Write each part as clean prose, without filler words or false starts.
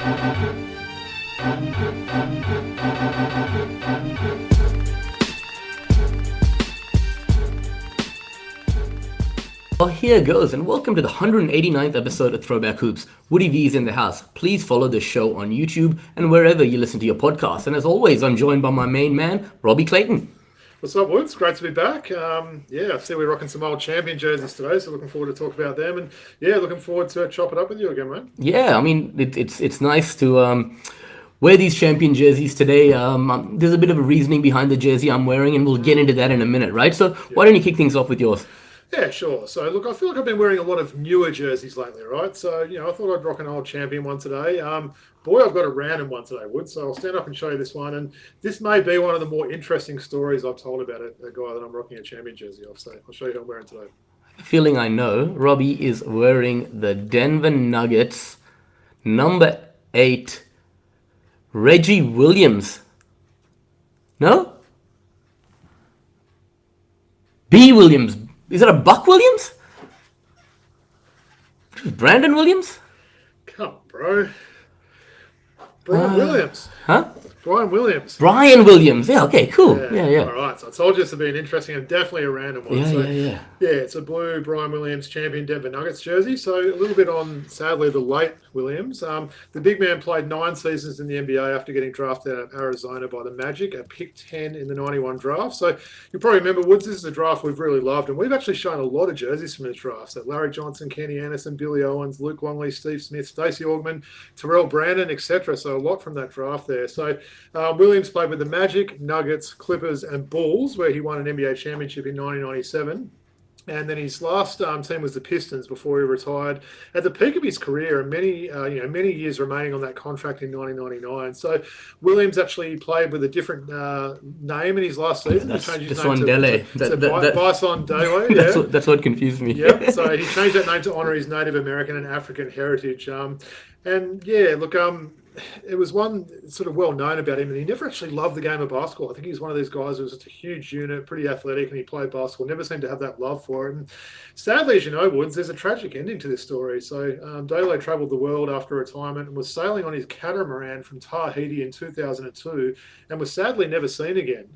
Well, here goes, and welcome to the 189th episode of Throwback Hoops. Woody V is in the house. Please follow the show on YouTube and wherever you listen to your podcasts. And as always, I'm joined by my main man, Robbie Clayton. What's up, Woods? Great to be back. I see we're rocking some old champion jerseys today, so looking forward to talk about them. And looking forward to chop it up with you again, mate. Yeah, I mean, it's nice to wear these champion jerseys today. There's a bit of a reasoning behind the jersey I'm wearing, and we'll get into that in a minute, right? So why don't you kick things off with yours? Yeah, sure. So, look, I feel like I've been wearing a lot of newer jerseys lately, right? So, I thought I'd rock an old champion one today. I've got a random one today, Wood. So I'll stand up and show you this one. And this may be one of the more interesting stories I've told about a guy that I'm rocking a champion jersey of. So I'll show you who I'm wearing today. Feeling I know, Robbie is wearing the Denver Nuggets number 8 Reggie Williams. No? B. Williams. Is that a Buck Williams? Brandon Williams? Come on, bro. Brian Williams. Huh? Brian Williams. Brian Williams. Yeah, okay, cool. Yeah. All right, so I told you this would be an interesting and definitely a random one. Yeah. Yeah, it's a blue Brian Williams champion Denver Nuggets jersey. So a little bit on, sadly, the late Williams. The big man played 9 seasons in the NBA after getting drafted out of Arizona by the Magic at pick 10 in the 91 draft. So you probably remember, Woods, this is a draft we've really loved. And we've actually shown a lot of jerseys from this draft. So Larry Johnson, Kenny Anderson, Billy Owens, Luke Longley, Steve Smith, Stacey Augmon, Terrell Brandon, etc. So a lot from that draft there. So Williams played with the Magic, Nuggets, Clippers, and Bulls, where he won an NBA championship in 1997. And then his last team was the Pistons before he retired at the peak of his career, and many years remaining on that contract in 1999. So Williams actually played with a different name in his last season. That's he changed his this name one, to Dele. Bison Dele. Yeah. That's what confused me. Yeah. So he changed that name to honor his Native American and African heritage. It was one sort of well known about him, and he never actually loved the game of basketball. I think he's one of these guys who was just a huge unit, pretty athletic, and he played basketball. Never seemed to have that love for it. And sadly, as you know, Woods, there's a tragic ending to this story. So Dele travelled the world after retirement and was sailing on his catamaran from Tahiti in 2002, and was sadly never seen again.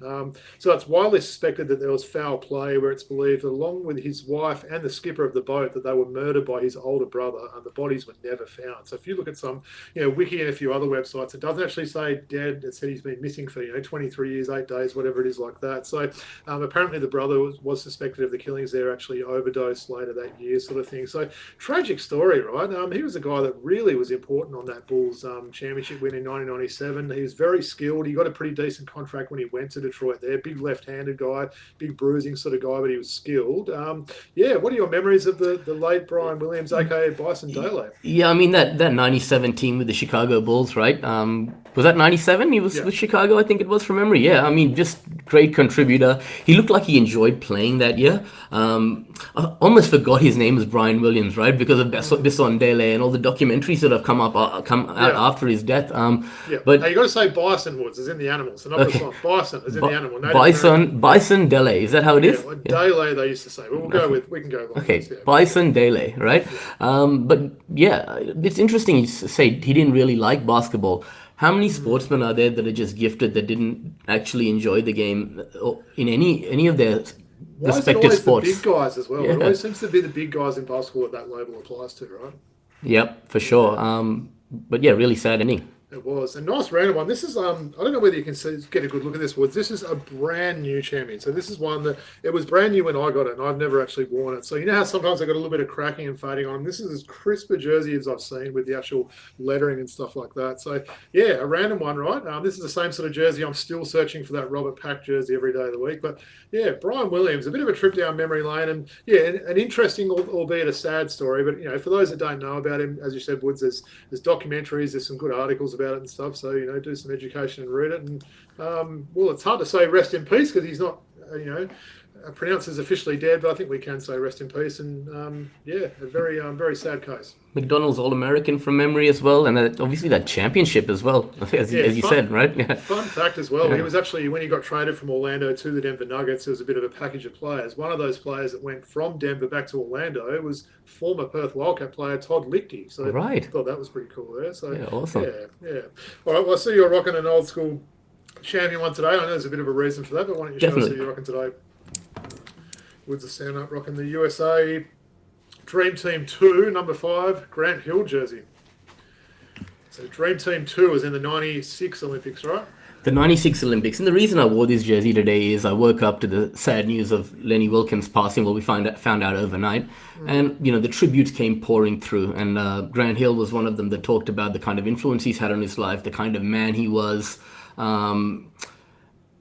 So it's widely suspected that there was foul play, where it's believed that along with his wife and the skipper of the boat, that they were murdered by his older brother, and the bodies were never found. So if you look at some, Wiki and a few other websites, it doesn't actually say dead. It said he's been missing for 23 years, 8 days, whatever it is like that. So apparently the brother was suspected of the killings there, actually overdosed later that year, sort of thing. So tragic story, right? He was a guy that really was important on that Bulls championship win in 1997. He was very skilled. He got a pretty decent contract when he went to Detroit there. Big left-handed guy, big bruising sort of guy, but he was skilled. What are your memories of the late Brian Williams, aka Bison Dele? Yeah, I mean that 97 team with the Chicago Bulls, right? Was that 97? He was with Chicago, I think it was, from memory. Yeah, I mean, just great contributor. He looked like he enjoyed playing that year. I almost forgot his name was Brian Williams, right? Because of Bison, Dele, and all the documentaries that have come out after his death. But now you got to say Bison, Woods, as in the animal, so not Bison. Bison, as in the animal. Bison Dele. Is that how it is? Yeah, Dele, they used to say. We can go along. Okay, Bison Dele, right? It's interesting you say he didn't really like basketball. How many sportsmen are there that are just gifted that didn't actually enjoy the game in any of their respective sports? The big guys as well. Yeah. It always seems to be the big guys in basketball that level applies to, right? Yep, for sure. Really sad ending. It was. A nice random one. This is, I don't know whether you can get a good look at this, Woods. This is a brand new champion. So this is one that, it was brand new when I got it, and I've never actually worn it. So you know how sometimes I got a little bit of cracking and fading on them? This is as crisp a jersey as I've seen with the actual lettering and stuff like that. So yeah, a random one, right? This is the same sort of jersey. I'm still searching for that Robert Pack jersey every day of the week. But yeah, Brian Williams, a bit of a trip down memory lane, and yeah, an interesting, albeit a sad story. But for those that don't know about him, as you said, Woods, there's documentaries, there's some good articles about it and stuff. So do some education and read it. And it's hard to say rest in peace because he's not, pronounces officially dead, but I think we can say rest in peace. And a very sad case. McDonald's All-American from memory as well, and obviously that championship as well, as you said, right? Yeah. Fun fact as well, he was actually, when he got traded from Orlando to the Denver Nuggets, there was a bit of a package of players. One of those players that went from Denver back to Orlando was former Perth Wildcat player Todd Lichty. So I thought that was pretty cool there. So awesome. Yeah. All right, well, I see you're rocking an old school champion one today. I know there's a bit of a reason for that, but why don't you show us who you're rocking today? Woods are stand up rocking the USA Dream Team 2, number 5, Grant Hill jersey. So Dream Team 2 was in the 96 Olympics, right? The 96 Olympics. And the reason I wore this jersey today is I woke up to the sad news of Lenny Wilkens passing, we found out overnight. And, the tributes came pouring through. And Grant Hill was one of them that talked about the kind of influence he's had on his life, the kind of man he was,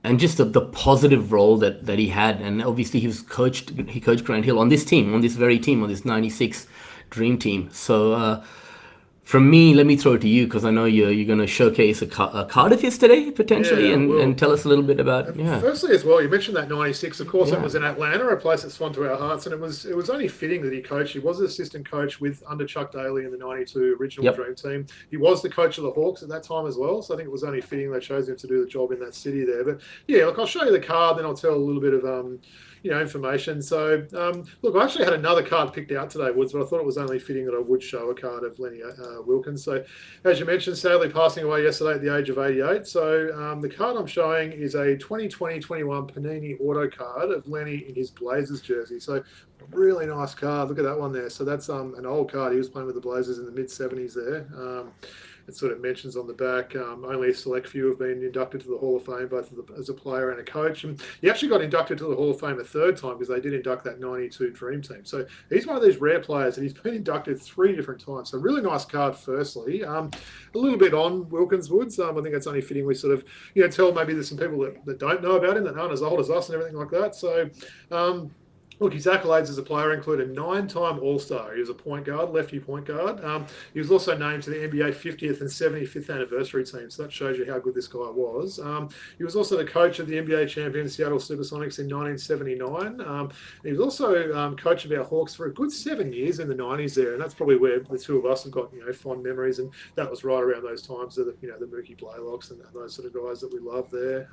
and just the positive role that he had. And obviously he coached Grant Hill on this team, on this very team, on this 96 Dream Team. So from me, let me throw it to you, because I know you're going to showcase a card of his today, potentially, and tell us a little bit about... Firstly as well, you mentioned that 96. Of course, it was in Atlanta, a place that's fond to our hearts, and it was only fitting that he coached. He was an assistant coach under Chuck Dele in the 92 original Dream Team. He was the coach of the Hawks at that time as well, so I think it was only fitting they chose him to do the job in that city there. But yeah, look, I'll show you the card, then I'll tell a little bit of... information. So, look, I actually had another card picked out today, Woods, but I thought it was only fitting that I would show a card of Lenny Wilkens. So, as you mentioned, sadly passing away yesterday at the age of 88. So, the card I'm showing is a 2020-21 Panini auto card of Lenny in his Blazers jersey. So, really nice card. Look at that one there. So, that's an old card. He was playing with the Blazers in the mid-70s there. It sort of mentions on the back, only a select few have been inducted to the Hall of Fame, both as a player and a coach. And he actually got inducted to the Hall of Fame a third time, because they did induct that 92 Dream Team. So he's one of these rare players, and he's been inducted 3 different times. So really nice card, firstly. A little bit on Wilkens Woods. I think it's only fitting we sort of, tell maybe there's some people that don't know about him, that aren't as old as us and everything like that. So, look, his accolades as a player include a 9-time All-Star. He was a point guard, lefty point guard. He was also named to the NBA 50th and 75th anniversary team, so that shows you how good this guy was. He was also the coach of the NBA champion Seattle Supersonics in 1979. He was also coach of our Hawks for a good 7 years in the 90s there, and that's probably where the two of us have got fond memories, and that was right around those times of the Mookie Blaylocks and those sort of guys that we love there.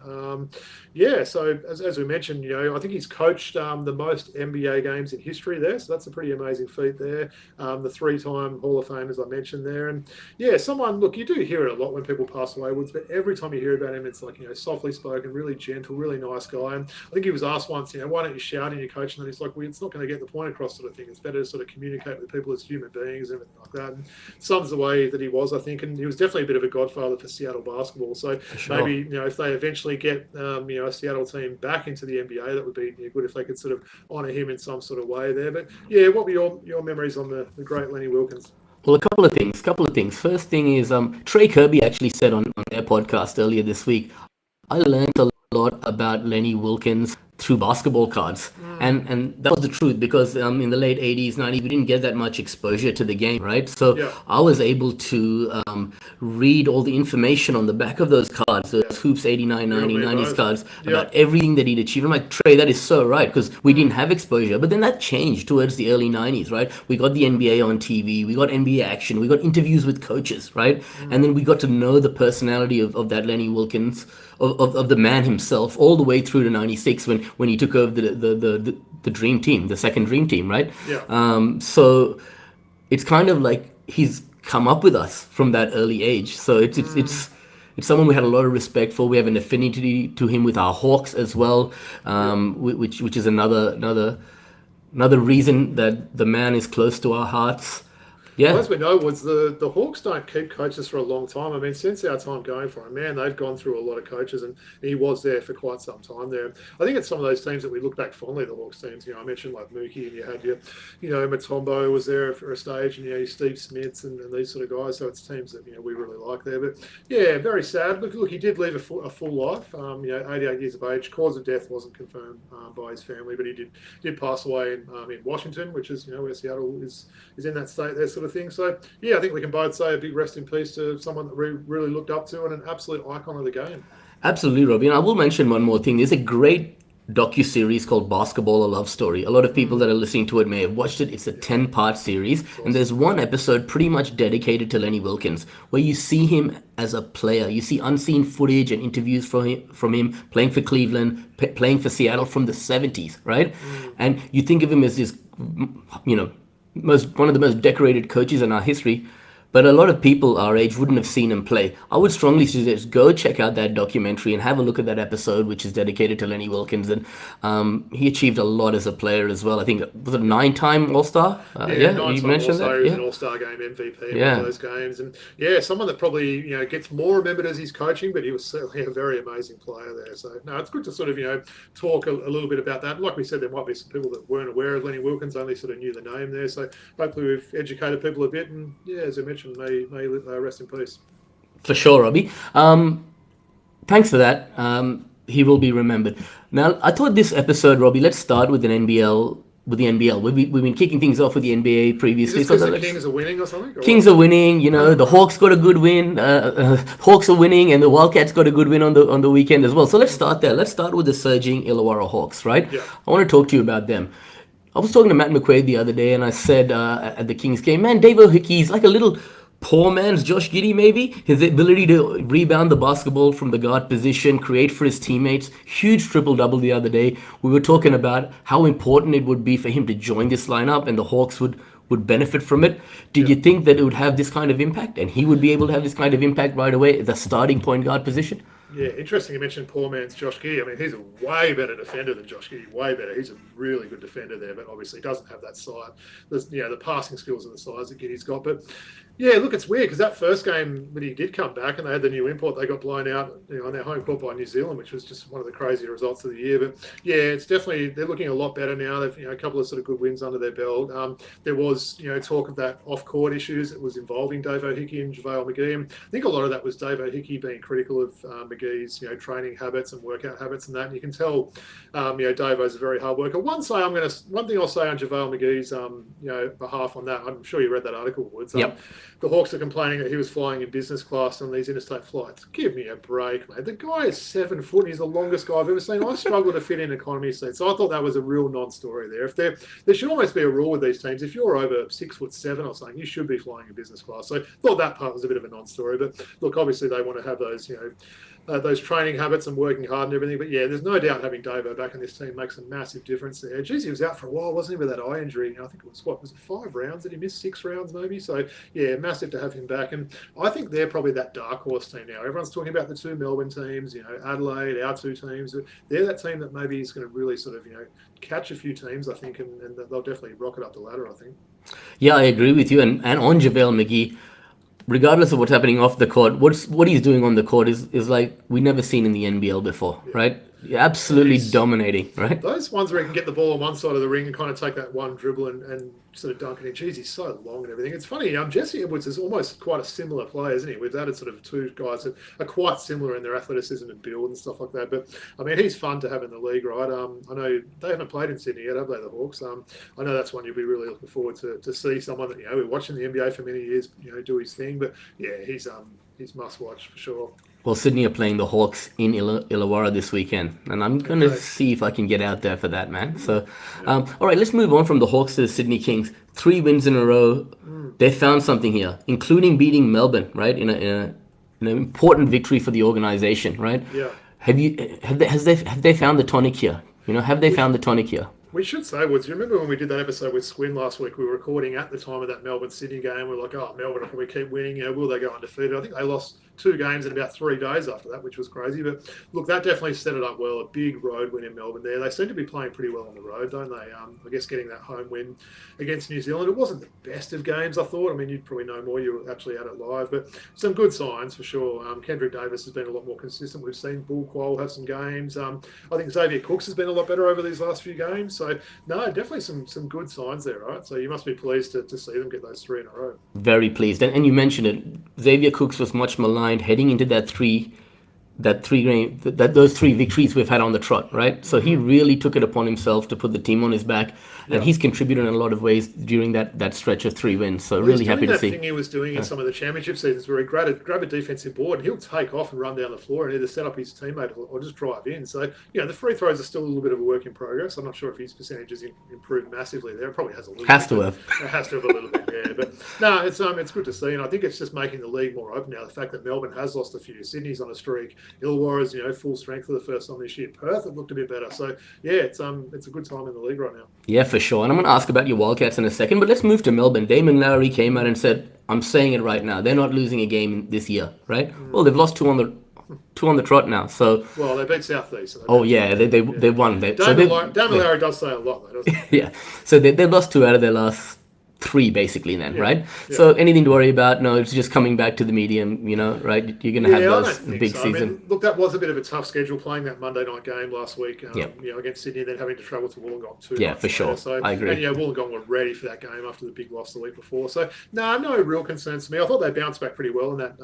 So as we mentioned, I think he's coached the most NBA games in history there, so that's a pretty amazing feat there. The 3-time Hall of Fame, as I mentioned there, and look, you do hear it a lot when people pass away, Woods, but every time you hear about him, it's like softly spoken, really gentle, really nice guy. And I think he was asked once, why don't you shout in your coaching? And he's like, well, it's not going to get the point across, sort of thing. It's better to sort of communicate with people as human beings and everything like that. And sums the way that he was, I think, and he was definitely a bit of a godfather for Seattle basketball. So maybe if they eventually get a Seattle team back into the NBA, that would be good if they could sort of honour him in some sort of way there. But what were your memories on the great Lenny Wilkens? Well, a couple of things. First thing is, Trey Kirby actually said on their podcast earlier this week, I learned a lot about Lenny Wilkens through basketball cards. And that was the truth, because in the late 80s, 90s, we didn't get that much exposure to the game, right? So I was able to read all the information on the back of those cards, those Hoops 89, 90, 90s cards, about everything that he'd achieved. I'm like, Trey, that is so right, because we didn't have exposure. But then that changed towards the early 90s, right? We got the NBA on TV, we got NBA action, we got interviews with coaches, right? And then we got to know the personality of that Lenny Wilkens, of the man himself, all the way through to 96 when he took over the Dream Team, the second Dream Team, right? So it's kind of like he's come up with us from that early age. So it's someone we had a lot of respect for. We have an affinity to him with our Hawks as well, which is another reason that the man is close to our hearts. Yeah. Well, as we know, Woods, the Hawks don't keep coaches for a long time. I mean, since our time going for him, man, they've gone through a lot of coaches, and he was there for quite some time there. I think it's some of those teams that we look back fondly, the Hawks teams. I mentioned like Mookie, and you had Mutombo was there for a stage, and Steve Smiths and these sort of guys. So it's teams that we really like there. But very sad. Look, he did leave a full life. 88 years of age. Cause of death wasn't confirmed by his family, but he did pass away in Washington, which is where Seattle is in that state there, sort of thing. So I think we can both say a big rest in peace to someone that we really looked up to and an absolute icon of the game. Absolutely, Robbie. And I will mention one more thing. There's a great docu-series called Basketball: A Love Story. A lot of people that are listening to it may have watched it. It's a 10-part series, and there's one episode pretty much dedicated to Lenny Wilkens, where you see him as a player. You see unseen footage and interviews from him playing for Cleveland, playing for Seattle from the 70s, right? And you think of him as this, one of the most decorated coaches in our history. But a lot of people our age wouldn't have seen him play. I would strongly suggest go check out that documentary and have a look at that episode, which is dedicated to Lenny Wilkens. And he achieved a lot as a player as well. I think, was it a 9-time All-Star? You mentioned that. He was an All-Star game MVP in one of those games. And someone that probably gets more remembered as his coaching, but he was certainly a very amazing player there. So, no, it's good to sort of, talk a little bit about that. And like we said, there might be some people that weren't aware of Lenny Wilkens, only sort of knew the name there. So hopefully we've educated people a bit. And, as I mentioned, may rest in peace. For sure, Robbie. Thanks for that. He will be remembered. Now, I thought this episode, Robbie, let's start with an NBL. With the NBL, we've been kicking things off with the NBA previously. Is this because the Kings are winning or something? Or Kings are winning. The Hawks got a good win. Hawks are winning, and the Wildcats got a good win on the weekend as well. So let's start there. Let's start with the surging Illawarra Hawks, right? Yeah. I want to talk to you about them. I was talking to Matt McQuaid the other day, and I said at the Kings game, man, Dave Hickey's like a little poor man's Josh Giddey, maybe. His ability to rebound the basketball from the guard position, create for his teammates. Huge triple-double the other day. We were talking about how important it would be for him to join this lineup, and the Hawks would benefit from it. Did you think that it would have this kind of impact, and he would be able to have this kind of impact right away at the starting point guard position? Yeah, interesting you mentioned poor man's Josh Giddey. I mean, he's a way better defender than Josh Giddey, way better. He's a really good defender there, but obviously doesn't have that side. The passing skills and the size that Giddey's got. But yeah, look, it's weird because that first game when he did come back and they had the new import, they got blown out on their home court by New Zealand, which was just one of the crazier results of the year. But yeah, it's definitely, they're looking a lot better now. They've a couple of sort of good wins under their belt. There was talk of that off-court issues that was involving Dave Hickey and JaVale McGee. And I think a lot of that was Dave Hickey being critical of McGee's training habits and workout habits and that. And you can tell Davo's a very hard worker. One thing I'll say on JaVale McGee's behalf on that, I'm sure you read that article, Woods. Yep. The Hawks are complaining that he was flying in business class on these interstate flights. Give me a break, mate. The guy is 7 foot. He's the longest guy I've ever seen. I struggle to fit in economy seats. So I thought that was a real non-story there. There should almost be a rule with these teams. If you're over 6'7" or something, you should be flying in business class. So I thought that part was a bit of a non-story. But look, obviously they want to have those training habits and working hard and everything. But yeah, there's no doubt having Davo back in this team makes a massive difference there. Geez, he was out for a while, wasn't he, with that eye injury? I think it was 5 rounds? Did he miss 6 rounds maybe? So yeah, massive to have him back. And I think they're probably that dark horse team now. Everyone's talking about the 2 Melbourne teams, Adelaide, our 2 teams. They're that team that maybe is going to really sort of, catch a few teams, I think, and they'll definitely rocket up the ladder, I think. Yeah, I agree with you. And on JaVale McGee, regardless of what's happening off the court, what he's doing on the court is like we've never seen in the NBL before, right? Absolutely dominating, right? Those ones where he can get the ball on one side of the ring and kind of take that one dribble and sort of dunk it in. Geez, he's so long and everything. It's funny, Jesse Edwards is almost quite a similar player, isn't he? We've added sort of 2 guys that are quite similar in their athleticism and build and stuff like that. But, I mean, he's fun to have in the league, right? I know they haven't played in Sydney yet, have they, the Hawks? I know that's one you'll be really looking forward to see someone that, we're watching the NBA for many years, do his thing. But, yeah, he's must-watch for sure. Well, Sydney are playing the Hawks in Illawarra this weekend, and I'm going to see if I can get out there for that, man. So, all right, let's move on from the Hawks to the Sydney Kings. 3 wins in a row. They found something here, including beating Melbourne, right, in an important victory for the organization, right? Yeah. Have they found the tonic here? Have they found the tonic here? We should say, Woods, you remember when we did that episode with Squin last week? We were recording at the time of that Melbourne-Sydney game. We were like, Melbourne will probably keep winning. Will they go undefeated? I think they lost 2 games in about 3 days after that, which was crazy. But look, that definitely set it up well. A big road win in Melbourne there. They seem to be playing pretty well on the road, don't they? I guess getting that home win against New Zealand. It wasn't the best of games, I thought. I mean, you'd probably know more. You were actually at it live. But some good signs for sure. Kendrick Davis has been a lot more consistent. We've seen Bull Quoll have some games. I think Xavier Cooks has been a lot better over these last few games. So, no, definitely some good signs there, right? So you must be pleased to see them get those 3 in a row. Very pleased. And you mentioned it. Xavier Cooks was much maligned heading into those 3 victories we've had on the trot, right? So he really took it upon himself to put the team on his back and he's contributed in a lot of ways during that stretch of 3 wins. So really happy to see. Thing he was doing in some of the championship seasons where he grab a defensive board and he'll take off and run down the floor and either set up his teammate or just drive in. So the free throws are still a little bit of a work in progress. I'm not sure if his percentage has improved massively there. It probably has a little. Has to have. It has to have a little bit, yeah. But no, it's good to see, and I think it's just making the league more open now. The fact that Melbourne has lost a few, Sydney's on a streak, Illawarra's full strength for the first time this year. Perth have looked a bit better. So yeah, it's a good time in the league right now. Yeah, for sure. And I'm going to ask about your Wildcats in a second, but let's move to Melbourne. Damon Lowry came out and said, I'm saying it right now, they're not losing a game this year, right? Well, they've lost two on the trot now. So well, they beat South East. So they won. Damon Lowry does say a lot, though, doesn't he? Yeah. So they've lost 2 out of their last 3 basically then, right? Yeah. So anything to worry about? No, it's just coming back to the medium, right? You're going to have those big season. I mean, look, that was a bit of a tough schedule playing that Monday night game last week, against Sydney, and then having to travel to Wollongong too. Yeah, for sure. So, I agree. And Wollongong were ready for that game after the big loss the week before. So, no real concerns to me. I thought they bounced back pretty well in that,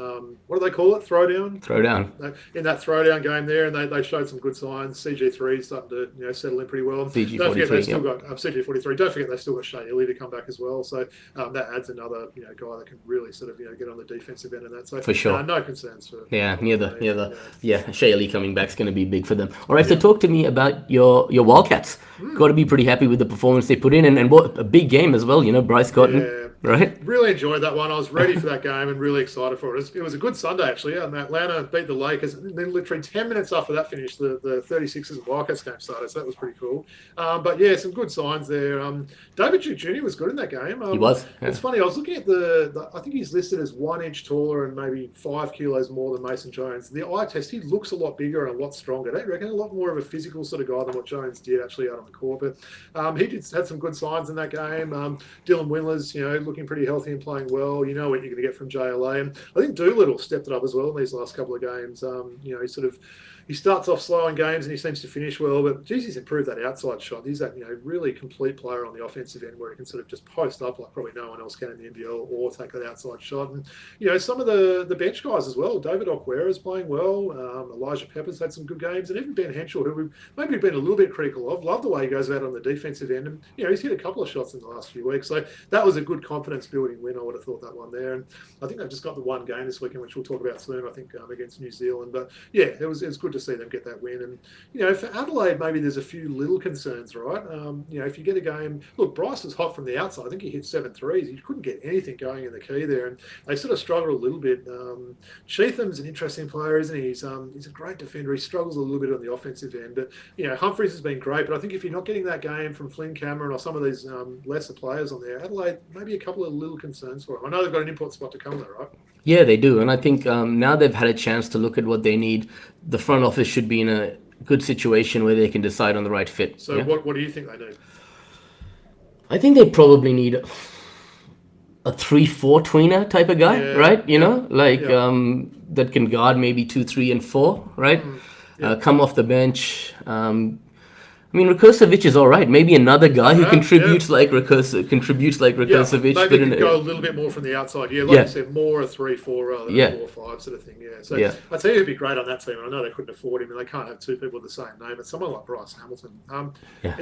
what do they call it? Throwdown? Throwdown. In that throwdown game there, and they showed some good signs. CG3 is starting to settle in pretty well. CG43, don't forget they've still got CG43. Don't forget they've still got Shea Illy to come back as well. So that adds another guy that can really sort of get on the defensive end of that. So for sure, no concerns for Shea Illy coming back is going to be big for them. All right, so talk to me about your Wildcats. Got to be pretty happy with the performance they put in, and what a big game as well. Bryce Cotton. Yeah. Right? Really enjoyed that one. I was ready for that game and really excited for it. It was a good Sunday, actually. And Atlanta beat the Lakers. And then literally 10 minutes after that finished, the 36ers and Wildcats game started. So that was pretty cool. But yeah, some good signs there. David Duke Jr. was good in that game. He was. Yeah. It's funny. I was looking at I think he's listed as 1 inch taller and maybe 5 kilos more than Mason Jones. The eye test, he looks a lot bigger and a lot stronger. They reckon a lot more of a physical sort of guy than what Jones did actually out on the court. But he had some good signs in that game. Dylan Windler's, looking pretty healthy and playing well. You know what you're going to get from JLA. And I think Doolittle stepped it up as well in these last couple of games. He starts off slow in games and he seems to finish well, but geez, he's improved that outside shot. He's that really complete player on the offensive end where he can sort of just post up like probably no one else can in the NBL or take that outside shot. And some of the bench guys as well. David Okwera is playing well. Elijah Pepper's had some good games, and even Ben Henschel, who we've maybe been a little bit critical of. Love the way he goes out on the defensive end, and he's hit a couple of shots in the last few weeks. So that was a good confidence building win. I would have thought that one there, and I think they've just got the one game this weekend, which we'll talk about soon. I think against New Zealand, but yeah, it was good to see them get that win. And for Adelaide, maybe there's a few little concerns, right? If you get a game, look, Bryce was hot from the outside. I think he hit 7 threes. He couldn't get anything going in the key there, and they sort of struggled a little bit. Cheatham's an interesting player, isn't he? He's a great defender. He struggles a little bit on the offensive end, but Humphries has been great. But I think if you're not getting that game from Flynn Cameron or some of these lesser players on there, Adelaide maybe a couple of little concerns for him. I know they've got an import spot to come there, right? Yeah, they do, and I think now they've had a chance to look at what they need. The front office should be in a good situation where they can decide on the right fit. So what do you think they need? I think they probably need a 3-4 tweener type of guy, right? That can guard maybe 2, 3, and 4, right? Come off the bench. I mean, Rakosovic is all right. Maybe another guy who contributes like Rakosovic. Maybe you could go a little bit more from the outside. Yeah, like you said, more a 3-4 rather than a 4-5 sort of thing. Yeah. So I'd say he'd be great on that team. I know they couldn't afford him, and they can't have 2 people with the same name. But someone like Bryce Hamilton. Are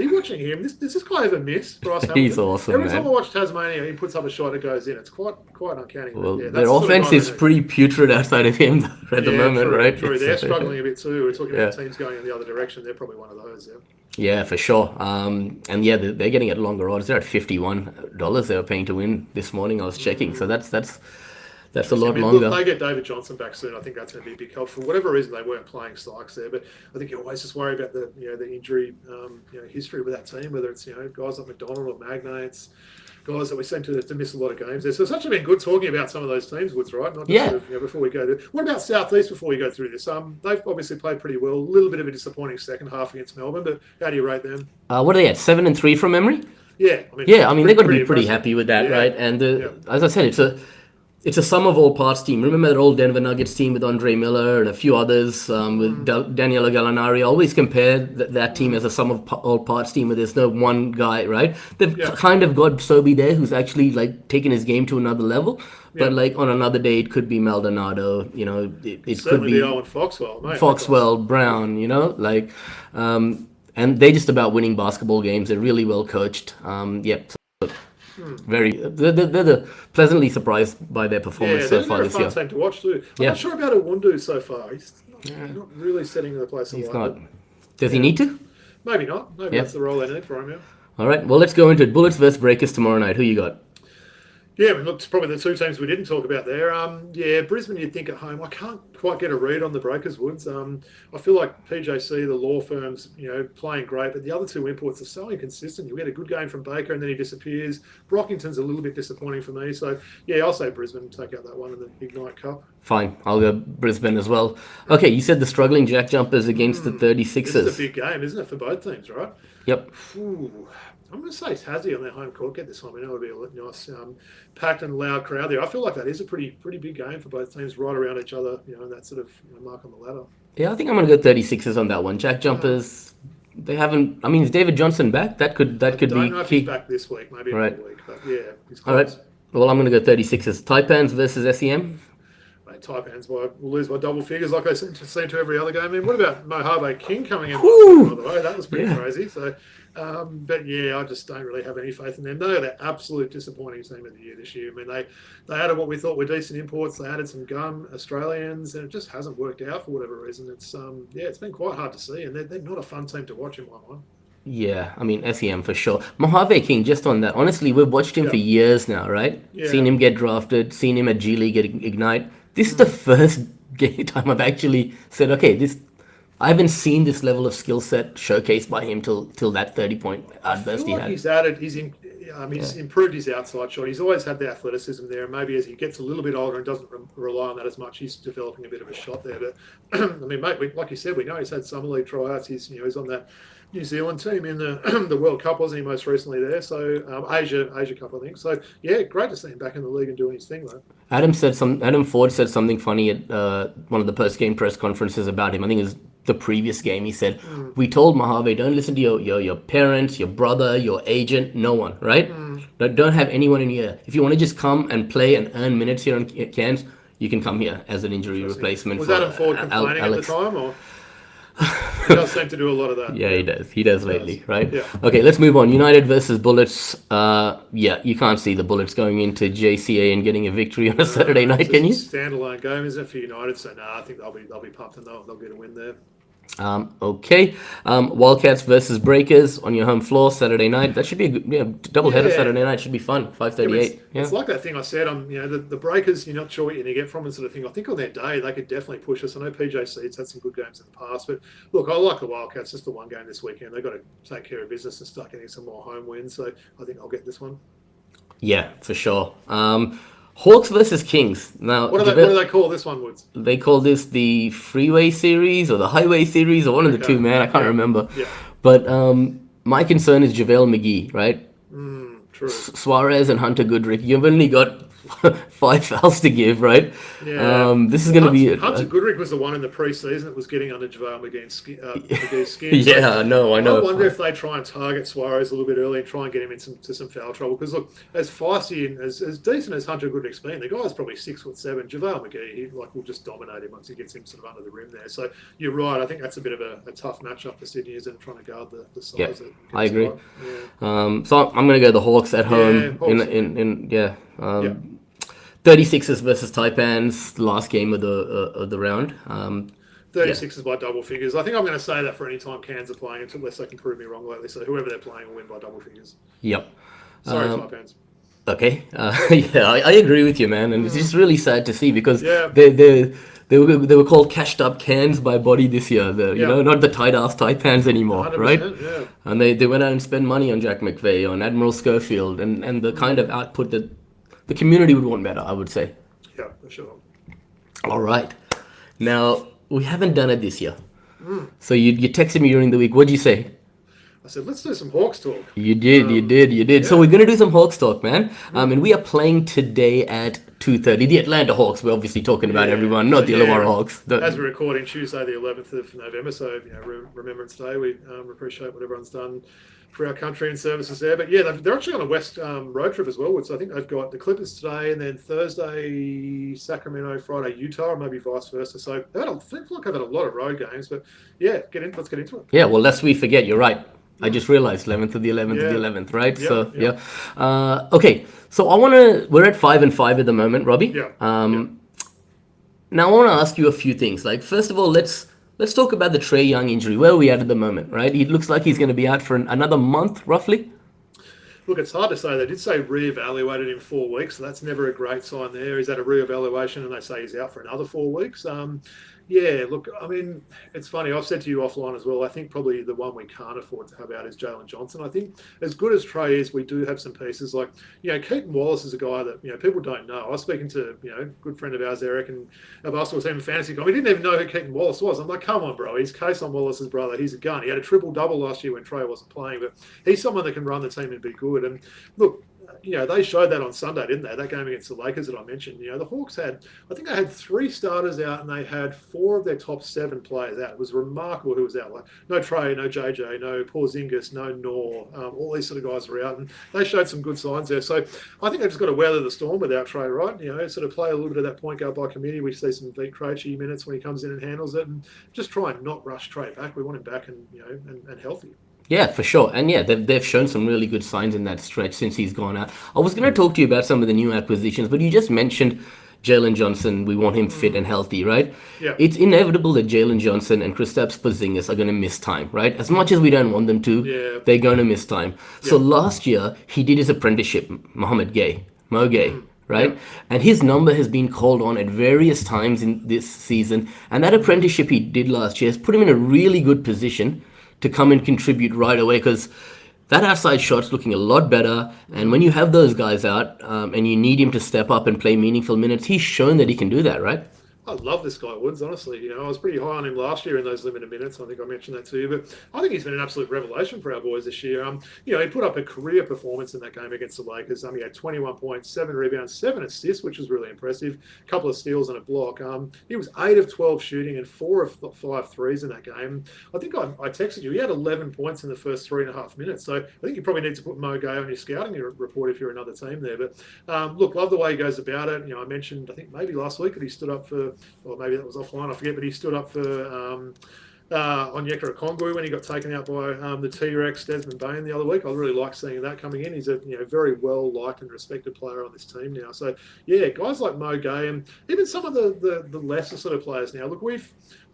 you watching him? Does this guy ever miss? Bryce Hamilton. He's awesome. Every time I watch Tasmania, he puts up a shot that goes in. It's quite uncanny. Well, their offense is pretty putrid outside of him at the moment, right? True. They're struggling a bit too. We're talking about teams going in the other direction. They're probably one of those. Yeah. Yeah, for sure. They're getting at longer odds. They're at $51 they were paying to win this morning. I was checking, so that's a lot longer. Look, they get David Johnson back soon. I think that's going to be a big help. For whatever reason, they weren't playing Sykes there, but I think you always just worry about the injury history with that team, whether it's guys like McDonald or Magnates. Guys that we seem to miss a lot of games there. So it's actually been good talking about some of those teams, Woods, right? Not just sort of, before we go there. What about South East before we go through this? They've obviously played pretty well. A little bit of a disappointing second half against Melbourne, but how do you rate them? What are they at? 7-3 from memory? Yeah. I mean they've got to be pretty happy with that, right? And as I said, it's a sum of all parts team. Remember that old Denver Nuggets team with Andre Miller and a few others with Daniela Gallinari? I always compare that team as a sum of all parts team where there's no one guy, right? They've kind of got Sobe there who's actually taken his game to another level. But on another day, it could be Maldonado, it could be Owen Foxwell, mate. Foxwell, Brown, and they're just about winning basketball games. They're really well coached. So they're pleasantly surprised by their performance so far they're a this fun year. team to watch too. I'm not sure about Awundu so far. He's not really setting the place alight. He's not. Does he need to? Maybe not. Maybe that's the role they need for him. Yeah. All right. Well, let's go into it. Bullets versus Breakers tomorrow night. Who you got? Yeah, look, it's probably the two teams we didn't talk about there. Brisbane, you'd think at home. I can't quite get a read on the Breakers, Woods. I feel like PJC, the law firms, playing great, but the other two imports are so inconsistent. You get a good game from Baker and then he disappears. Brockington's a little bit disappointing for me. So, I'll say Brisbane take out that one in the Ignite Cup. Fine. I'll go Brisbane as well. Okay, you said the struggling Jack Jumpers against the 36ers. This is a big game, isn't it, for both teams, right? Yep. Ooh. I'm going to say Tassie on their home court. Get this one. We know it'll be a nice, packed and loud crowd there. I feel like that is a pretty big game for both teams, right around each other. That sort of mark on the ladder. Yeah, I think I'm going to go 36ers on that one. Jack Jumpers, they haven't. I mean, is David Johnson back? That could be. I don't know if he's back this week. Maybe another week. But he's close. All right. Well, I'm going to go 36ers. Taipans versus SEM. Taipans will lose by double figures, like I seem to every other game. I mean, what about Mojave King coming in? By the way, that was pretty crazy. So, I just don't really have any faith in them. They are the absolute disappointing team of the year this year. I mean, they added what we thought were decent imports. They added some gun Australians, and it just hasn't worked out for whatever reason. It's it's been quite hard to see, and they're not a fun team to watch in my mind. Yeah, I mean, SEM for sure. Mojave King, just on that, honestly, we've watched him for years now, right? Yeah. Seen him get drafted, seen him at G League get Ignite. This is the first time I've actually said, okay, I haven't seen this level of skill set showcased by him till that 30-point outburst he had. He's improved his outside shot. He's always had the athleticism there, and maybe as he gets a little bit older and doesn't rely on that as much, he's developing a bit of a shot there. But I mean, mate, like you said, we know he's had summer league tryouts. He's on that New Zealand team in the World Cup, wasn't he, most recently there? So Asia Cup, I think. So great to see him back in the league and doing his thing though. Adam Ford said something funny at one of the post-game press conferences about him. I think it was the previous game. He said, "We told Mojave, don't listen to your parents, your brother, your agent, no one, right? Don't have anyone in here. If you want to just come and play and earn minutes here on Cairns, you can come here as an injury replacement." Was Adam Ford complaining at the time, or? He does seem to do a lot of that. Yeah, he does. He does lately, right? Yeah. Okay, let's move on. United versus Bullets. You can't see the Bullets going into JCA and getting a victory on a Saturday night, can you? It's a standalone game, isn't it, for United? So I think they'll be pumped and they'll get a win there. Okay. Wildcats versus Breakers on your home floor Saturday night. That should be a good double header Saturday night. Should be fun. 5:38. It's like that thing I said. The Breakers. You're not sure what you're going to get from them, sort of thing. I think on their day they could definitely push us. I know PJC's had some good games in the past, but look, I like the Wildcats. Just the one game this weekend. They've got to take care of business and start getting some more home wins. So I think I'll get this one. Yeah, for sure. Hawks versus Kings. Now, what do they call this one, Woods? They call this the Freeway Series or the Highway Series or one of the two, man. I can't remember. Yeah. But my concern is JaVale McGee, right? True. Suarez and Hunter Goodrick. You've only got 5 fouls to give, right? Yeah. This is going to be... Hunter Goodrick was the one in the preseason that was getting under JaVale McGee's skin. Yeah, I know. I wonder if they try and target Suarez a little bit early and try and get him into some foul trouble. Because look, as feisty and as decent as Hunter Goodrick's been, the guy's probably 6'7". JaVale McGee, will just dominate him once he gets him sort of under the rim there. So you're right. I think that's a bit of a tough matchup for Sydney, isn't it, trying to guard the size. Yeah, I agree. So I'm going to go the Hawks at home. Yeah, 36ers versus Taipans, the last game of the round. 36ers by double figures. I think I'm going to say that for any time Cairns are playing, unless they can prove me wrong lately. So whoever they're playing will win by double figures. Yep. Sorry, Taipans. Okay. I agree with you, man. And it's just really sad to see because they were called cashed up Cairns by Body this year. Not the tight ass Taipans anymore, right? Yeah. And they went out and spent money on Jack McVeigh, on Admiral Schofield, and the kind of output that the community would want better, I would say. Yeah, for sure. All right. Now, we haven't done it this year. So you texted me during the week. What'd you say? I said, let's do some Hawks talk. You did. Yeah. So we're going to do some Hawks talk, man. And we are playing today at 2:30. The Atlanta Hawks. We're obviously talking about everyone, not the Illawarra Hawks. As we're recording Tuesday, the 11th of November, so Remembrance Day. We appreciate what everyone's done for our country and services there. But yeah, they're actually on a West road trip as well. So I think they've got the Clippers today, and then Thursday Sacramento, Friday Utah, or maybe vice versa. So I feel like they've had a lot of road games. But yeah, let's get into it. Yeah, well, lest we forget, you're right. I just realized 11th of the 11th of the 11th, right? Yeah, so yeah. Okay, so we're at 5-5 at the moment, Robbie. Yeah. Now I want to ask you a few things. Like, first of all, let's talk about the Trae Young injury. Where are we at the moment, right? It looks like he's going to be out for another month, roughly. Look, it's hard to say. They did say re-evaluated in 4 weeks, so that's never a great sign there. He's had a re-evaluation and they say he's out for another 4 weeks. Yeah, look, I mean, it's funny. I've said to you offline as well, I think probably the one we can't afford to have out is Jalen Johnson. I think as good as Trae is, we do have some pieces like, Keaton Wallace is a guy that, people don't know. I was speaking to, a good friend of ours, Eric, and a basketball team fantasy guy. We didn't even know who Keaton Wallace was. I'm like, come on, bro. He's Kason Wallace's brother. He's a gun. He had a triple-double last year when Trae wasn't playing, but he's someone that can run the team and be good. And look, they showed that on Sunday, didn't they? That game against the Lakers that I mentioned. The Hawks I think they had 3 starters out and they had 4 of their top 7 players out. It was remarkable who was out. Like no Trae, no JJ, no Porzingis, no Noor. All these sort of guys were out and they showed some good signs there. So I think they've just got to weather the storm without Trae, right? Sort of play a little bit of that point guard by committee. We see some Vit Krejci minutes when he comes in and handles it, and just try and not rush Trae back. We want him back and and healthy. Yeah, for sure. And yeah, they've shown some really good signs in that stretch since he's gone out. I was going to talk to you about some of the new acquisitions, but you just mentioned Jalen Johnson. We want him fit and healthy, right? Yeah. It's inevitable that Jalen Johnson and Kristaps Porzingis are going to miss time, right? As much as we don't want them to, they're going to miss time. Yeah. So last year, he did his apprenticeship, Mo Gay, right? Yeah. And his number has been called on at various times in this season. And that apprenticeship he did last year has put him in a really good position to come and contribute right away, because that outside shot's looking a lot better. And when you have those guys out and you need him to step up and play meaningful minutes, he's shown that he can do that, right? I love this guy, Woods, honestly. I was pretty high on him last year in those limited minutes. I think I mentioned that to you. But I think he's been an absolute revelation for our boys this year. He put up a career performance in that game against the Lakers. He had 21 points, 7 rebounds, 7 assists, which was really impressive. A couple of steals and a block. He was 8 of 12 shooting and 4 of 5 threes in that game. I think I texted you. He had 11 points in the first 3.5 minutes. So I think you probably need to put Mo Gay on your scouting report if you're another team there. But look, love the way he goes about it. I mentioned, I think maybe last week that he stood up for, or maybe that was offline, I forget, but he stood up for Onyeka Okongwu when he got taken out by the T-Rex Desmond Bain the other week. I really like seeing that coming in. He's a very well liked and respected player on this team now. So yeah, guys like Mo Gay and even some of the lesser sort of players now. Look,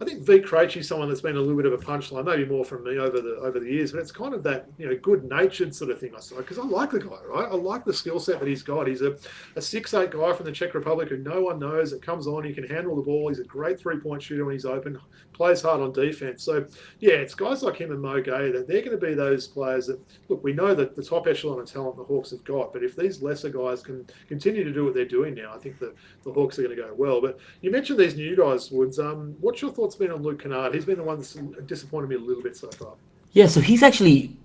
I think Vit Krejci, someone that's been a little bit of a punchline, maybe more from me over the years, but it's kind of that good-natured sort of thing I saw, because I like the guy, right? I like the skill set that he's got. He's a 6'8" guy from the Czech Republic who no one knows. That comes on, he can handle the ball. He's a great three-point shooter when he's open. Plays hard on defense. So yeah, it's guys like him and Mo Gay that they're going to be those players that, look, we know that the top echelon of talent the Hawks have got, but if these lesser guys can continue to do what they're doing now, I think the Hawks are going to go well. But you mentioned these new guys, Woods. What's your thoughts been on Luke Kennard? He's been the one that's disappointed me a little bit so far. Yeah, so he's actually,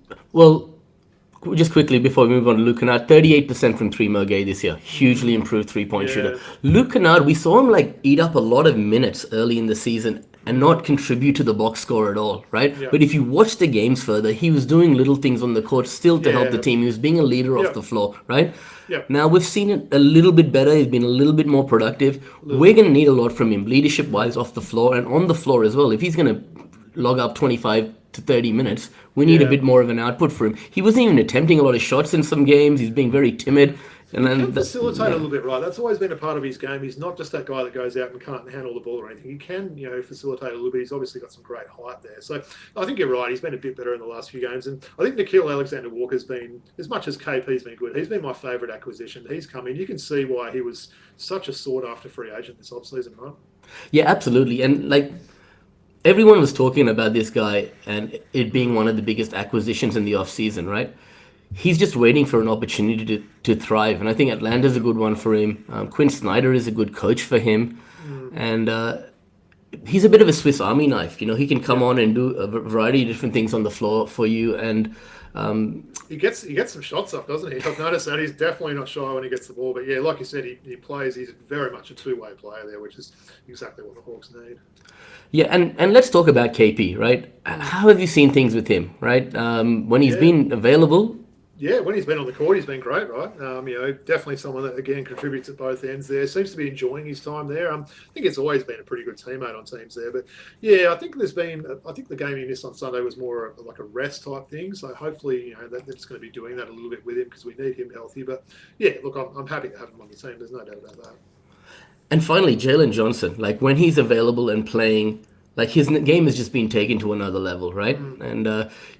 just quickly before we move on to Luke Kennard, 38% from 3 Mo Gay this year. Hugely improved three-point shooter. Luke Kennard, we saw him eat up a lot of minutes early in the season and not contribute to the box score at all, right? Yeah. But if you watch the games further, he was doing little things on the court still to help the team. He was being a leader off the floor, right? Yeah. Now we've seen it a little bit better. He's been a little bit more productive. We're going to need a lot from him, leadership-wise, off the floor and on the floor as well. If he's going to log up 25 to 30 minutes, we need a bit more of an output for him. He wasn't even attempting a lot of shots in some games. He's being very timid. And then he can facilitate a little bit, right? That's always been a part of his game. He's not just that guy that goes out and can't handle the ball or anything. He can, facilitate a little bit. He's obviously got some great height there. So I think you're right. He's been a bit better in the last few games. And I think Nickeil Alexander-Walker's been, as much as KP's been good, he's been my favourite acquisition. He's come in. You can see why he was such a sought-after free agent this offseason, right? Yeah, absolutely. And everyone was talking about this guy and it being one of the biggest acquisitions in the offseason, right? He's just waiting for an opportunity to thrive. And I think Atlanta's a good one for him. Quinn Snyder is a good coach for him. And he's a bit of a Swiss Army knife. He can come on and do a variety of different things on the floor for you. And He gets some shots up, doesn't he? I've noticed that he's definitely not shy when he gets the ball. But yeah, like you said, he plays. He's very much a two-way player there, which is exactly what the Hawks need. Yeah, and let's talk about KP, right? How have you seen things with him, right? When he's been available. Yeah, when he's been on the court, he's been great, right? Definitely someone that, again, contributes at both ends there. Seems to be enjoying his time there. I think it's always been a pretty good teammate on teams there. But, yeah, I think the game he missed on Sunday was more like a rest type thing. So hopefully, that's going to be doing that a little bit with him because we need him healthy. But, yeah, look, I'm happy to have him on the team. There's no doubt about that. And finally, Jalen Johnson, like when he's available and playing, like his game has just been taken to another level, right? And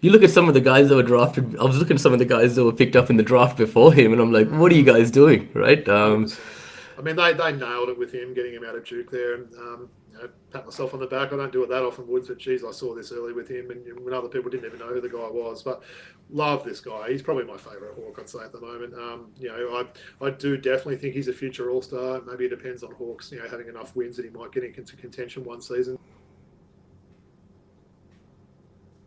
you look at some of the guys that were drafted. I was looking at some of the guys that were picked up in the draft before him, and I'm like, what are you guys doing, right? I mean, they nailed it with him, getting him out of Duke there. And, pat myself on the back. I don't do it that often, Woods, but geez, I saw this early with him, and when other people didn't even know who the guy was. But love this guy. He's probably my favourite Hawk, I'd say, at the moment. I do definitely think he's a future All-Star. Maybe it depends on Hawks, having enough wins that he might get into contention one season.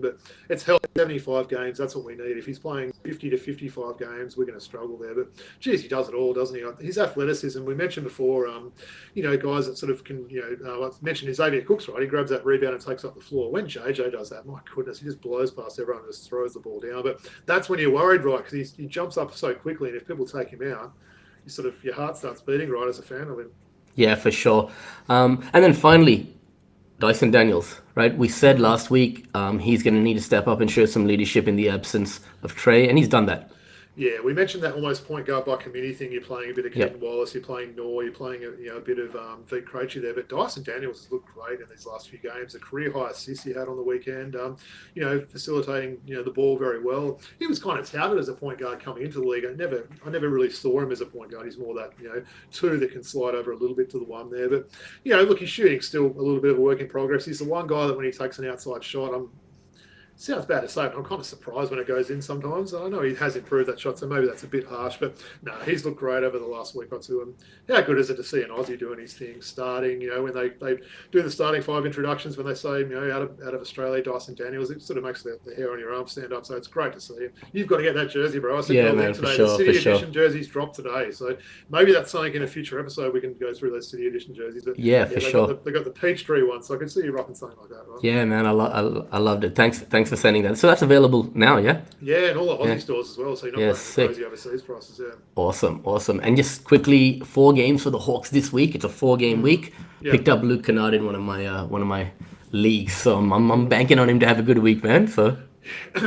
But it's held 75 games. That's what we need. If he's playing 50 to 55 games, we're going to struggle there. But, geez, he does it all, doesn't he? His athleticism, we mentioned before, guys that sort of can, I mentioned Xavier Cooks, right? He grabs that rebound and takes up the floor. When JJ does that, my goodness, he just blows past everyone and just throws the ball down. But that's when you're worried, right? Because he jumps up so quickly, and if people take him out, your heart starts beating, right, as a fan of him. Yeah, for sure. And then finally, Dyson Daniels, right? We said last week he's going to need to step up and show some leadership in the absence of Trey, and he's done that. Yeah, we mentioned that almost point guard by committee thing. You're playing a bit of Kevin Wallace, you're playing Noor, you're playing a bit of Veit Krejci there. But Dyson Daniels has looked great in these last few games. A career high assist he had on the weekend. Facilitating the ball very well. He was kind of touted as a point guard coming into the league. I never really saw him as a point guard. He's more that two that can slide over a little bit to the one there. But look, his shooting's still a little bit of a work in progress. He's the one guy that when he takes an outside shot, sounds bad to say, but I'm kind of surprised when it goes in sometimes. I know he has improved that shot, so maybe that's a bit harsh. But no, he's looked great over the last week or two. And how good is it to see an Aussie doing his thing, starting, when they do the starting five introductions, when they say, out of Australia, Dyson Daniels, it sort of makes the hair on your arm stand up. So it's great to see him. You've got to get that jersey, bro. I said today. The City Edition jerseys dropped today. So maybe that's something in a future episode we can go through those City Edition jerseys. But for sure. They got the Peachtree one, so I can see you rocking something like that, right? Yeah, man, I loved it. Thanks for sending that. So that's available now, yeah? Yeah, and all the Aussie stores as well, so you're not paying crazy overseas prices, yeah. Awesome. And just quickly, 4 games for the Hawks this week. It's a 4-game week. Yeah. Picked up Luke Kennard in one of my leagues, so I'm banking on him to have a good week, man. So.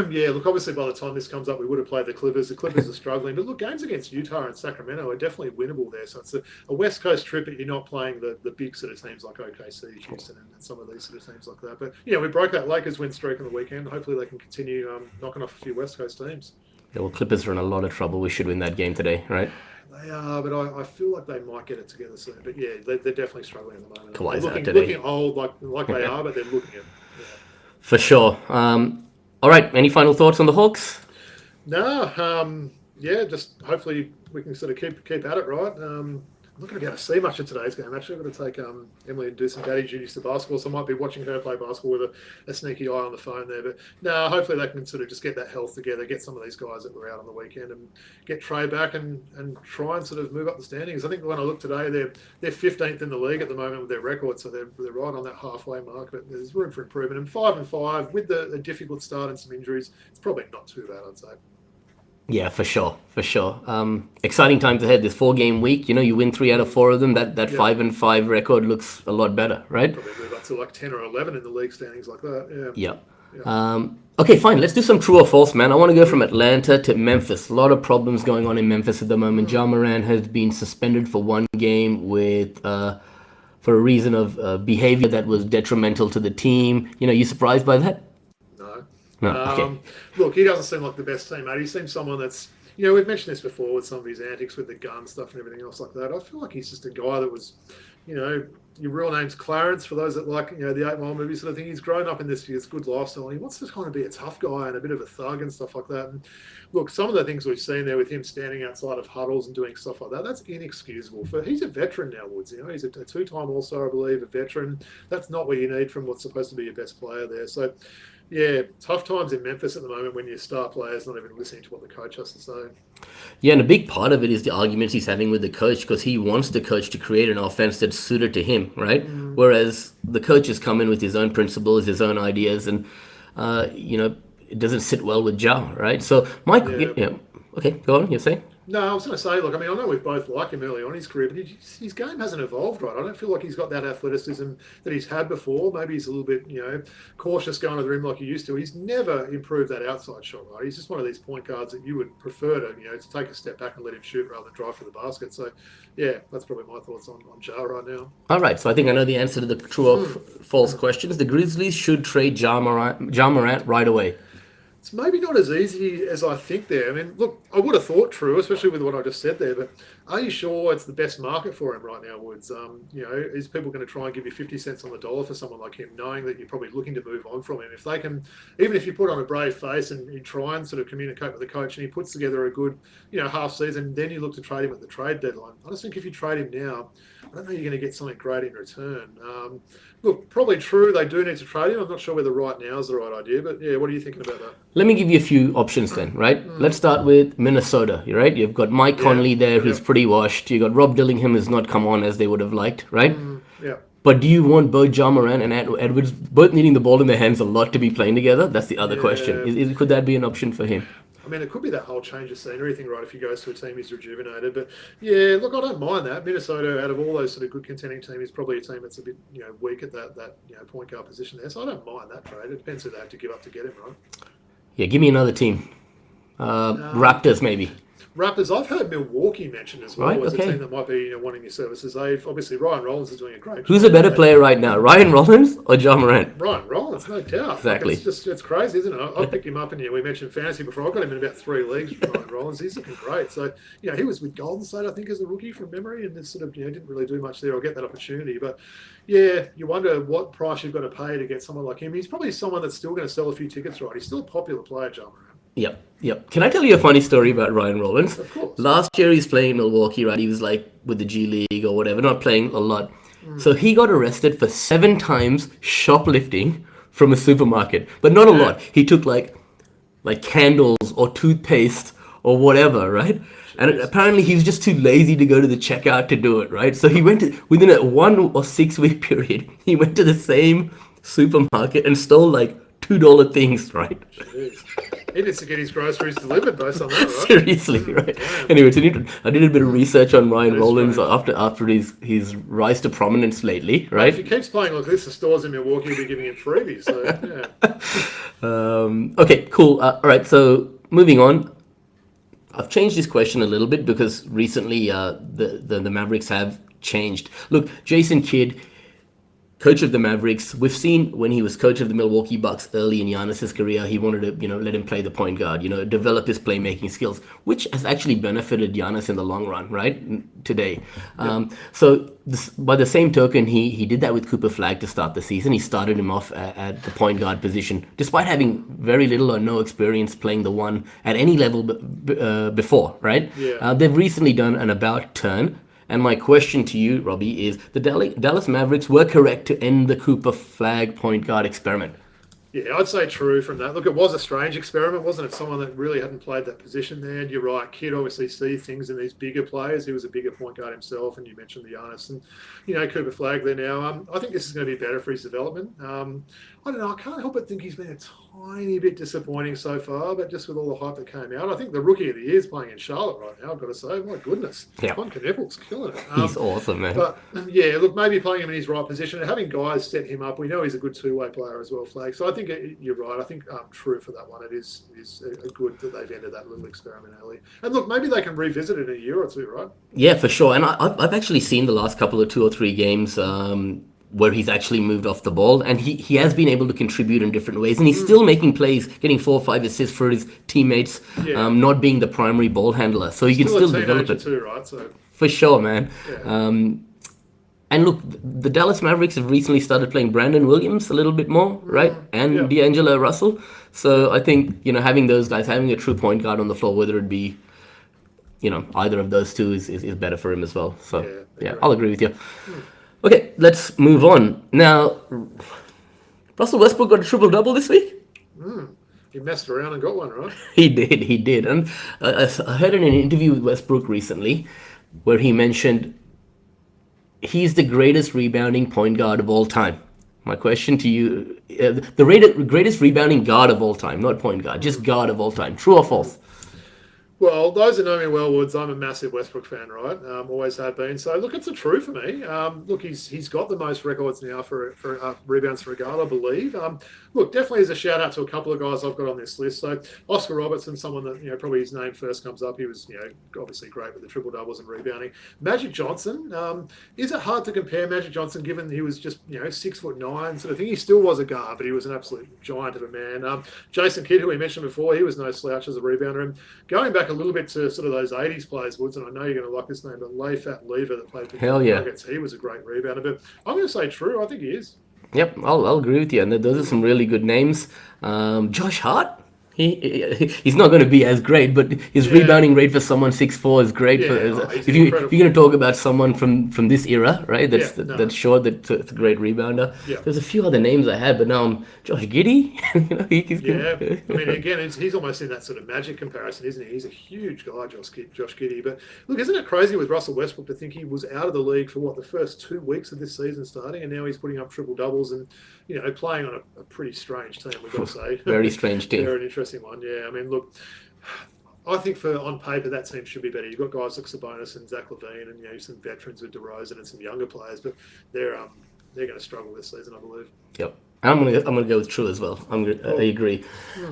Yeah, look, obviously by the time this comes up, we would have played the Clippers. The Clippers are struggling. But look, games against Utah and Sacramento are definitely winnable there. So it's a West Coast trip, but you're not playing the big sort of teams like OKC, Houston, and some of these sort of teams like that. But, we broke that Lakers win streak on the weekend. Hopefully they can continue knocking off a few West Coast teams. Yeah, well, Clippers are in a lot of trouble. We should win that game today, right? They are, but I feel like they might get it together soon. But, yeah, they're definitely struggling at the moment. Kawhi's out today. Looking old like they are, but they're looking at it. Yeah. For sure. All right, any final thoughts on the Hawks? No, just hopefully we can sort of keep at it, right? I'm not going to be able to see much of today's game. Actually, I'm going to take Emily and do some daddy duties to basketball, so I might be watching her play basketball with a sneaky eye on the phone there. But no, hopefully they can sort of just get that health together, get some of these guys that were out on the weekend and get Trey back and try and sort of move up the standings. I think when I look today, they're 15th in the league at the moment with their record, so they're right on that halfway mark. But there's room for improvement. And 5-5 with the difficult start and some injuries, it's probably not too bad, I'd say. Yeah, for sure. Exciting times ahead. This 4-game week, you win 3 out of 4 of them. That 5-5 record looks a lot better, right? Probably move up to like 10 or 11 in the league standings like that. Yeah. Okay, fine. Let's do some true or false, man. I want to go from Atlanta to Memphis. A lot of problems going on in Memphis at the moment. Ja Morant has been suspended for 1 game for a reason of behavior that was detrimental to the team. You surprised by that? No. Okay. Look, he doesn't seem like the best teammate. He seems someone that's, we've mentioned this before with some of his antics with the gun stuff and everything else like that. I feel like he's just a guy that was your real name's Clarence, for those that like, the 8 Mile movie sort of thing. He's grown up in this good lifestyle, and he wants to kind of be a tough guy and a bit of a thug and stuff like that. And look, some of the things we've seen there with him standing outside of huddles and doing stuff like that, that's inexcusable. He's a veteran now, Woods. He's a 2-time All-Star, I believe, a veteran. That's not what you need from what's supposed to be your best player there. So, yeah, tough times in Memphis at the moment when your star player's not even listening to what the coach has to say. Yeah, and a big part of it is the arguments he's having with the coach, because he wants the coach to create an offense that's suited to him, right? Whereas the coach has come in with his own principles, his own ideas, and, it doesn't sit well with Ja, right? So, Mike, okay, go on, you're saying? No, I was going to say, look, I know we've both liked him early on in his career, but his game hasn't evolved, right? I don't feel like he's got that athleticism that he's had before. Maybe he's a little bit, cautious going to the rim like he used to. He's never improved that outside shot, right? He's just one of these point guards that you would prefer to take a step back and let him shoot rather than drive for the basket. So, yeah, that's probably my thoughts on Ja right now. All right, so I think I know the answer to the true or false questions. The Grizzlies should trade Ja Morant right away. It's maybe not as easy as I think there. I mean, look, I would have thought true, especially with what I just said there, but are you sure it's the best market for him right now, Woods? Is people going to try and give you 50 cents on the dollar for someone like him, knowing that you're probably looking to move on from him? If they can, even if you put on a brave face and you try and sort of communicate with the coach and he puts together a good, half season, then you look to trade him at the trade deadline. I just think if you trade him now, I don't know you're going to get something great in return. Look, probably true. They do need to trade him. I'm not sure whether right now is the right idea, but yeah, what are you thinking about that? Let me give you a few options then, right? Let's start with Minnesota, right? You've got Mike Conley there, who's pretty washed. You've got Rob Dillingham, who's not come on as they would have liked, right? Yeah. But do you want both Ja Morant and Edwards both needing the ball in their hands a lot to be playing together? That's the other question. Could that be an option for him? I mean, it could be that whole change of scenery thing, right? If he goes to a team, he's rejuvenated. But yeah, look, I don't mind that. Minnesota, out of all those sort of good contending teams, is probably a team that's a bit, weak at that point guard position there. So I don't mind that trade. It depends who they have to give up to get him, right? Yeah, give me another team. Raptors, maybe. Raptors, I've heard Milwaukee mentioned as well as okay. a team that might be wanting your services. They've obviously Ryan Rollins is doing a great job. Who's a better player right now, Ryan Rollins or Ja Morant? Ryan Rollins, no doubt. Exactly. It's crazy, isn't it? I picked him up, and we mentioned fantasy before. I got him in about 3 leagues. Ryan Rollins, he's looking great. So he was with Golden State, I think, as a rookie from memory, and sort of didn't really do much there or get that opportunity. But yeah, you wonder what price you've got to pay to get someone like him. He's probably someone that's still going to sell a few tickets, right? He's still a popular player, Ja Morant. Yep. Can I tell you a funny story about Ryan Rollins? Of course. Last year he's playing in Milwaukee, right? He was like with the G League or whatever, not playing a lot. So he got arrested for 7 times shoplifting from a supermarket, but not a lot. He took like candles or toothpaste or whatever, right? And apparently he was just too lazy to go to the checkout to do it, right? So he went to, within a 1 or 6 week period, he went to the same supermarket and stole like $2 things, right? Jeez. He needs to get his groceries delivered based on that, right? Seriously, right? Damn. Anyway, I did a bit of research on Ryan Rollins after his rise to prominence lately, right? If he keeps playing like this, the stores in Milwaukee will be giving him freebies. So yeah. Okay, cool. All right, so moving on. I've changed this question a little bit because recently the Mavericks have changed. Look, Jason Kidd, coach of the Mavericks, we've seen when he was coach of the Milwaukee Bucks early in Giannis's career, he wanted to, let him play the point guard, develop his playmaking skills, which has actually benefited Giannis in the long run, right? Today. So by the same token, he did that with Cooper Flagg to start the season. He started him off at the point guard position, despite having very little or no experience playing the one at any level before, right? Yeah. They've recently done an about turn. And my question to you, Robbie, is the Dallas Mavericks were correct to end the Cooper Flagg point guard experiment? Yeah, I'd say true from that. Look, it was a strange experiment, wasn't it? Someone that really hadn't played that position there. And you're right, Kidd obviously sees things in these bigger players. He was a bigger point guard himself, and you mentioned the Giannis and, Cooper Flagg there now. I think this is going to be better for his development. I don't know, I can't help but think he's been a tiny bit disappointing so far, but just with all the hype that came out. I think the Rookie of the Year is playing in Charlotte right now, I've got to say. My goodness. Yeah. Con Knebel's killing it. He's awesome, man. But, yeah, look, maybe playing him in his right position and having guys set him up. We know he's a good two-way player as well, Flagg. So I think you're right. I think true for that one. It is a good that they've ended that little experiment early. And look, maybe they can revisit it in a year or two, right? Yeah, for sure. And I've actually seen the last couple of 2 or 3 games where he's actually moved off the ball, and he has been able to contribute in different ways, and he's still making plays, getting 4 or 5 assists for his teammates, not being the primary ball handler. So he can still develop it. Too, right? So for sure, man. Yeah. And look, the Dallas Mavericks have recently started playing Brandon Williams a little bit more, right? And D'Angelo Russell. So I think, having those guys, having a true point guard on the floor, whether it be, either of those two is better for him as well. So, yeah, I'll agree with you. Okay, let's move on. Now, Russell Westbrook got a triple-double this week? He messed around and got one, right? He did. And I heard in an interview with Westbrook recently where he mentioned he's the greatest rebounding point guard of all time. My question to you, the greatest rebounding guard of all time, not point guard, just guard of all time. True or false? Well, those that know me well, Woods, I'm a massive Westbrook fan, right? Always have been. So, look, it's a true for me. Look, he's got the most records now for rebounds for a guard, I believe. Look, definitely as a shout out to a couple of guys I've got on this list. So, Oscar Robertson, someone that probably his name first comes up. He was obviously great with the triple doubles and rebounding. Magic Johnson. Is it hard to compare Magic Johnson given he was just 6'9" sort of thing? He still was a guard, but he was an absolute giant of a man. Jason Kidd, who we mentioned before, he was no slouch as a rebounder. And going back a little bit to sort of those 80s players, Woods, and I know you're going to like this name, but Leifat Lever that played for the Nuggets, he was a great rebounder. But I'm going to say true. I think he is. Yep, I'll agree with you. And those are some really good names. Josh Hart. He's not going to be as great, but his rebounding rate for someone 6'4" is great. If you're going to talk about someone from this era, right? That's sure that it's a great rebounder. There's a few other names I had, but now I'm Josh Giddey. I mean, again, he's almost in that sort of Magic comparison, isn't he? He's a huge guy, Josh Giddey. But look, isn't it crazy with Russell Westbrook to think he was out of the league for the first 2 weeks of this season starting, and now he's putting up triple doubles and playing on a pretty strange team, we've got to say. Very strange team. They're an interesting one, yeah. I mean, look, I think on paper that team should be better. You've got guys like Sabonis and Zach LaVine and some veterans with DeRozan and some younger players, but they're going to struggle this season, I believe. Yep. I'm gonna go with true as well. I agree.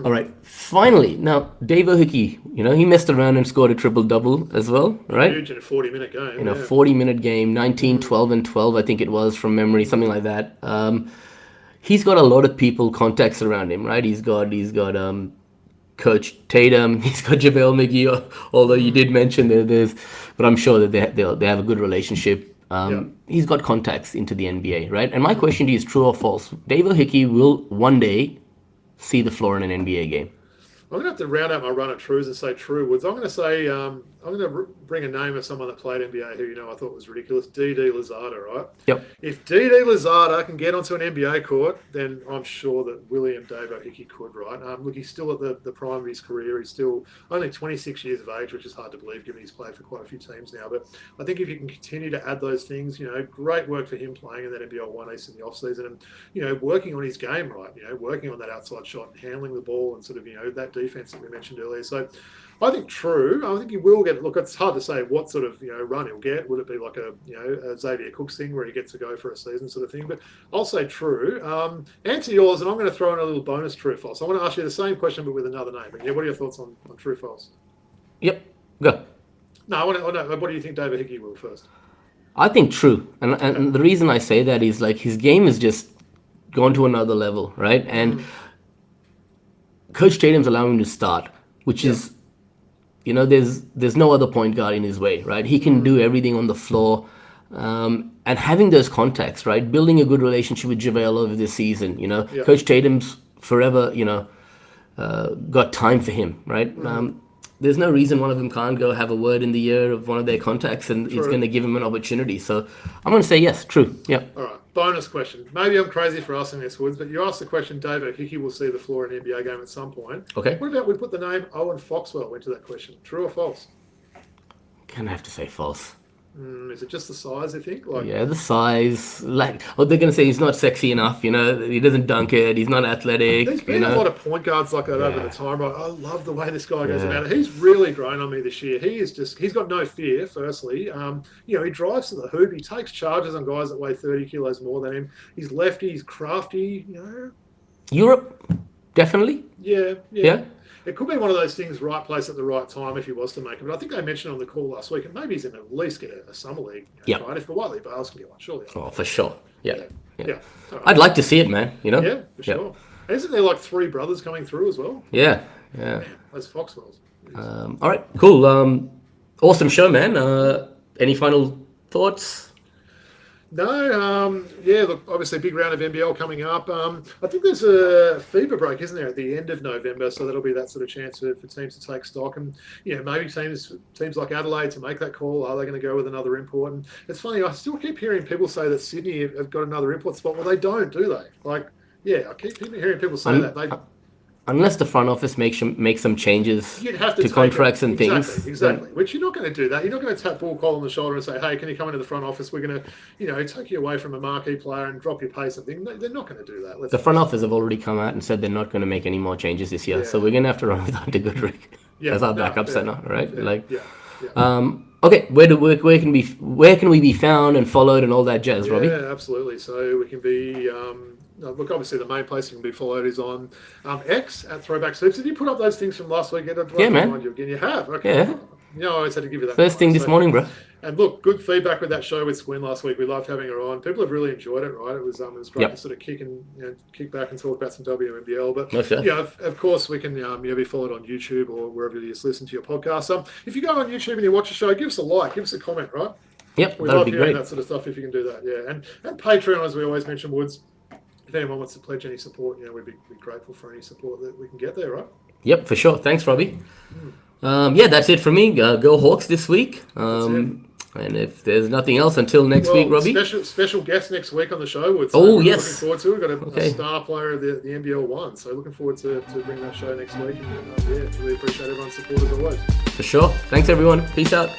All right. Finally, now Dave Hickey, he messed around and scored a triple double as well, right? Huge in a 40-minute game. In a 40-minute game, 19, 12, and 12, I think it was from memory, something like that. He's got a lot of contacts around him, right? He's got Coach Tatum, he's got JaVale McGee, although you did mention but I'm sure that they have a good relationship. He's got contacts into the NBA, right? And my question to you is true or false? Dave Hickey will one day see the floor in an NBA game. I'm going to have to round out my run of trues and say true, Woods. I'm going to say, I'm going to bring a name of someone that played NBA who, I thought was ridiculous, Dele Lozada, right? Yep. If Dele Lozada can get onto an NBA court, then I'm sure that William Dave Hickey could, right? Look, he's still at the prime of his career. He's still only 26 years of age, which is hard to believe given he's played for quite a few teams now. But I think if you can continue to add those things, great work for him playing in that NBL 1 East in the offseason and, working on his game, right? Working on that outside shot, handling the ball and sort of, that defense that we mentioned earlier. So I think true. I think he will get. Look, it's hard to say what sort of run he'll get. Would it be like a Xavier Cooks thing where he gets to go for a season sort of thing? But I'll say true. Answer yours, and I'm going to throw in a little bonus true false. I want to ask you the same question but with another name. But what are your thoughts on true false? Yep, go. No, what do you think David Hickey will first? I think true, and the reason I say that is his game is just gone to another level, right? And Coach Tatum's allowing him to start, which is, there's no other point guard in his way, right? He can do everything on the floor, and having those contacts, right? Building a good relationship with JaVale over this season, Coach Tatum's forever, got time for him, right? There's no reason one of them can't go have a word in the ear of one of their contacts and it's going to give him an opportunity. So I'm going to say yes, true. Yeah. All right. Bonus question. Maybe I'm crazy for asking this, Woods, but you asked the question, David Hickey will see the floor in an NBA game at some point. Okay. What about we put the name Owen Foxwell into that question? True or false? Gonna have to say false. Is it just the size, I think? Yeah, the size. They're going to say he's not sexy enough, he doesn't dunk it, he's not athletic. There's been a lot of point guards like that over the time. I love the way this guy goes about it. He's really grown on me this year. He's got no fear, firstly. He drives to the hoop. He takes charges on guys that weigh 30 kilos more than him. He's lefty, he's crafty, Europe, definitely. Yeah. It could be one of those things, right place at the right time if he was to make it. But I think I mentioned on the call last week, and maybe he's going to at least get a summer league. Right? If the Whiteley Bales can get one, surely. Oh, for sure. Yeah. Right. I'd like to see it, man. Yeah, for sure. And isn't there 3 brothers coming through as well? Yeah. Man, those Foxwells. All right, cool. Awesome show, man. Any final thoughts? No, yeah, look, obviously big round of NBL coming up. I think there's a FIBA break, isn't there, at the end of November? So that'll be that sort of chance for teams to take stock. And, maybe teams like Adelaide to make that call. Are they going to go with another import? And it's funny, I still keep hearing people say that Sydney have got another import spot. Well, they don't, do they? I keep hearing people say that. Unless the front office makes some changes to contracts and things. Exactly. Which you're not going to do that. You're not going to tap Bull Cole on the shoulder and say, hey, can you come into the front office? We're going to, take you away from a marquee player and drop your pay something. They're not going to do that. The front office have already come out and said they're not going to make any more changes this year. Yeah. So we're going to have to run with Hunter Goodrick as our backup center, right? Okay, where can we be found and followed and all that jazz, Robbie? Yeah, absolutely. So we can be... look, obviously the main place you can be followed is on X at Throwback Hoops. Did you put up those things from last week? Yeah, man. You again. You have. Okay. Yeah. I always had to give you that. First thing this morning, bro. And look, good feedback with that show with Swin last week. We loved having her on. People have really enjoyed it, right? It was great to sort of kick back and talk about some WNBL. But of course, we can be followed on YouTube or wherever you just listen to your podcast. If you go on YouTube and you watch a show, give us a like, give us a comment, right? Yep, we love hearing that sort of stuff if you can do that. Yeah, and Patreon, as we always mention, Woods. If anyone wants to pledge any support, we'd be grateful for any support that we can get there, right? Yep, for sure. Thanks, Robbie. That's it for me. Go Hawks this week. And if there's nothing else until next week, Robbie. Special guest next week on the show. Yes. Looking forward to it. We've got a star player of the NBL 1. So looking forward to bringing that show next week. And really appreciate everyone's support as always. For sure. Thanks, everyone. Peace out.